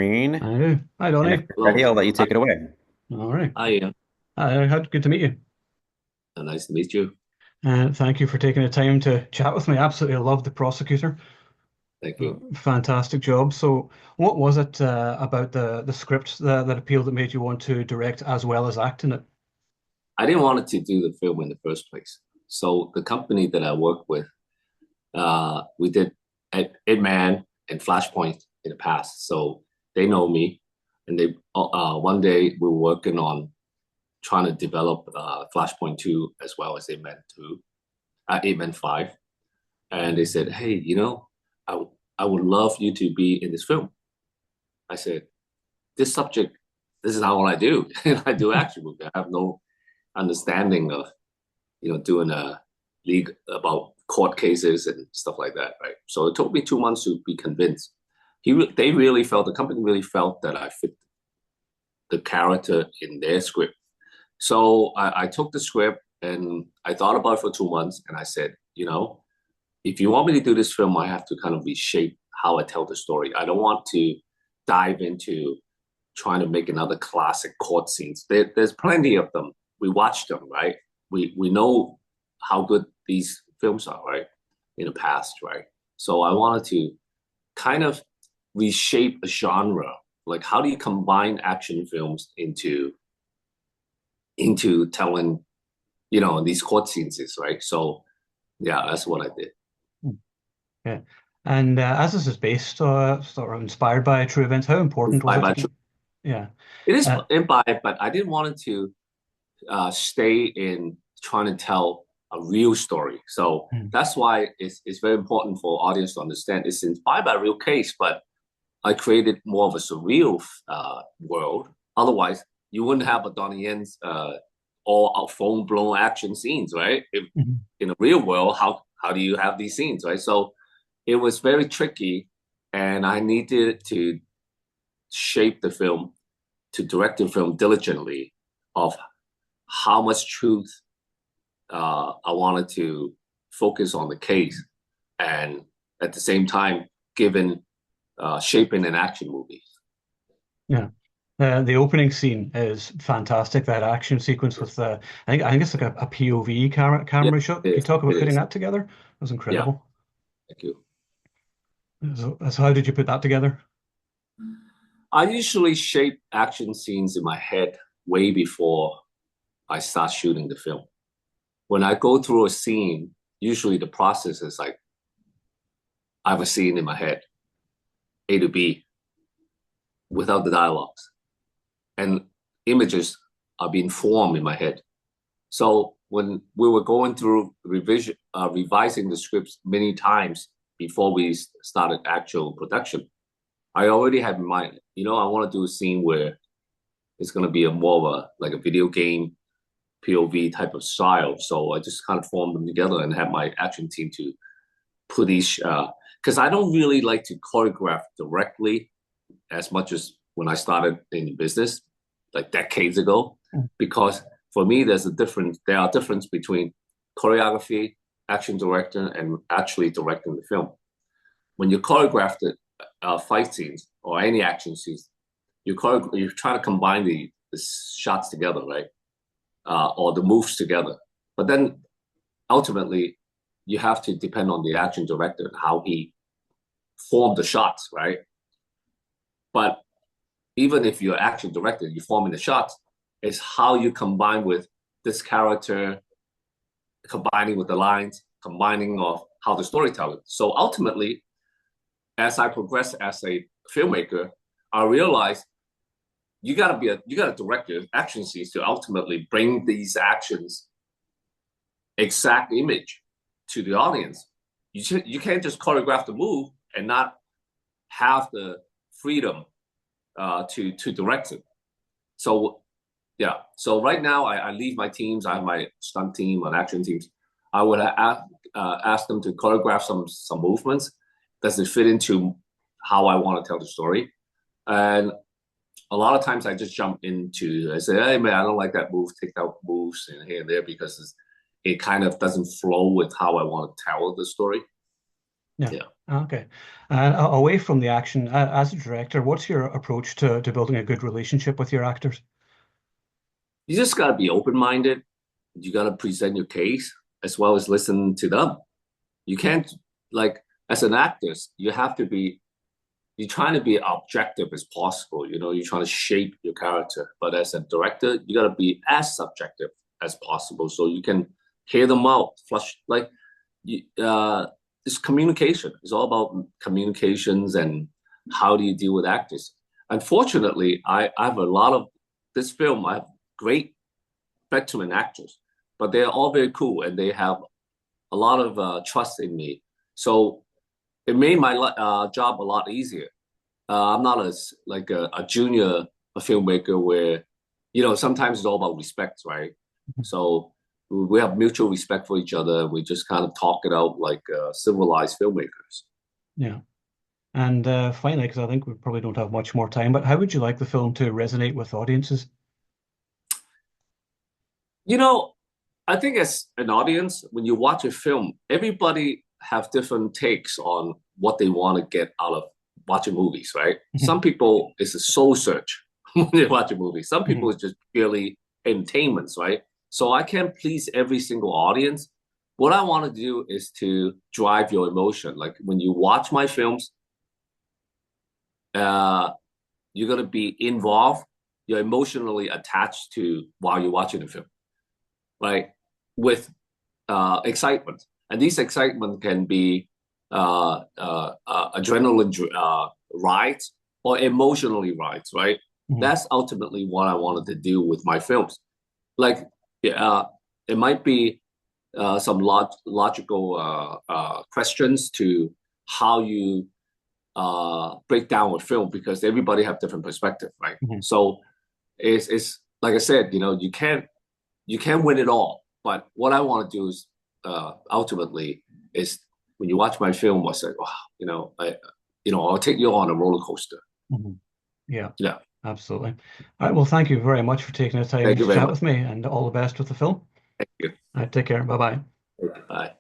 Shane. Hi, hi, And if Donnie. you're ready, Hello. I'll let you Hi. take it away. All right. Hi, Ian. Hi, good to meet you. Nice to meet you. And thank you for taking the time to chat with me. Absolutely love The Prosecutor. Thank you. Fantastic job. So, what was it about the script that appealed that made you want to direct as well as act in it? I didn't want to do the film in the first place. So the company that I work with, we did Ed Man and Flashpoint in the past. So they know me, and they one day we were working on trying to develop Flashpoint 2 as well as Ed Man 2, Ed Man 5, and they said, "Hey, I I would love you to be in this film." I said, "This subject, this is not what I do. I do action movie. I have no understanding of doing a league about court cases and stuff like that, right? So it took me 2 months to be convinced. They really felt, the company really felt that I fit the character in their script. So I took the script and I thought about it for 2 months, and I said, if you want me to do this film, I have to kind of reshape how I tell the story. I don't want to dive into trying to make another classic court scenes. There's plenty of them. We watch them, right? We know how good these films are, right? In the past, right? So I wanted to kind of reshape a genre. Like, how do you combine action films into telling, these court scenes, right? So yeah, that's what I did. Yeah. And as this is based sort of inspired by true events, how important was Bye it to bye. keep? Yeah. It is Uh, imbibe, but I didn't want it to stay in trying to tell a real story. So mm, that's why it's very important for audience to understand it's inspired by a real case, but I created more of a surreal world. Otherwise, you wouldn't have a Donnie Yen's all out phone blown action scenes, right? If mhm. in the real world, how do you have these scenes, right? So it was very tricky, and I needed to shape the film, to direct the film diligently of how much truth I wanted to focus on the case, and at the same time, given shaping an action movie. Yeah. The opening scene is fantastic. That action sequence with the, I think it's like a POV Yeah, camera shot. it Can you is. talk about It putting is. that together? That was Yeah. incredible. Thank you. So how did you put that together? I usually shape action scenes in my head way before I start shooting the film. When I go through a scene, usually the process is like I have a scene in my head, A to B, without the dialogues, and images are being formed in my head. So when we were going through revising the scripts many times before we started actual production, I already had in mind, I want to do a scene where it's going to be a more of a like a video game POV type of style. So I just kind of formed them together and had my action team to put each, because I don't really like to choreograph directly as much as when I started in the business like decades ago, Mm. because for me there are difference between choreography, action director, and actually directing the film. When you choreograph the fight scenes or any action scenes, you're trying to combine the shots together, right? Or the moves together. But then ultimately, you have to depend on the action director and how he formed the shots, right? But even if you're action director, you're forming the shots, it's how you combine with this character, combining with the lines, combining of how the storytelling. So ultimately, as I progress as a filmmaker, I realized you gotta direct your action scenes to ultimately bring these actions exact image to the audience. You can't just choreograph the move and not have the freedom to direct it. So yeah, so right now I leave my teams. I have my stunt team and action teams. I would ask them to choreograph some movements. Does it fit into how I want to tell the story? And a lot of times I just jump into, I say, hey man, I don't like that move. Take out moves and here and there because it kind of doesn't flow with how I want to tell the story. Yeah. Yeah. Okay. Away from the action, as a director, what's your approach to building a good relationship with your actors? You just got to be open minded. You got to present your case as well as listen to them. You can't, like, as an actor, you have to be, you're trying to be objective as possible. You know, you're trying to shape your character. But as a director, you got to be as subjective as possible so you can hear them out, flush, like, it's communication. It's all about communications and how do you deal with actors. Unfortunately, I have a lot of this film. I have great veteran actors, but they're all very cool and they have a lot of trust in me. So it made my job a lot easier. I'm not like a junior filmmaker where, sometimes it's all about respect, right? So we have mutual respect for each other. We just kind of talk it out like civilized filmmakers. Yeah. And finally, because I think we probably don't have much more time, but how would you like the film to resonate with audiences? You know, I think as an audience, when you watch a film, everybody have different takes on what they want to get out of watching movies, right? Some people it's a soul search when they watch a movie. Some people Mhm. it's just purely entertainments, right? So I can't please every single audience. What I want to do is to drive your emotion. Like when you watch my films, uh, you're gonna be involved. You're emotionally attached to while you're watching the film, right? With excitement. And this excitement can be adrenaline rides or emotionally rides, right? Mhm. That's ultimately what I wanted to do with my films. Like, uh, it might be some logical questions to how you break down a film because everybody have different perspective, right? Mhm. So it's like I said, you can't win it all. But what I want to do is ultimately is when you watch my film, I say, wow, I'll take you on a roller coaster. Mhm. Yeah, Yeah. absolutely. All right. Well, thank you very much for taking the time Thank to you very chat much. with me, and all the best with the film. Thank you. All right, take care. Bye bye. Bye.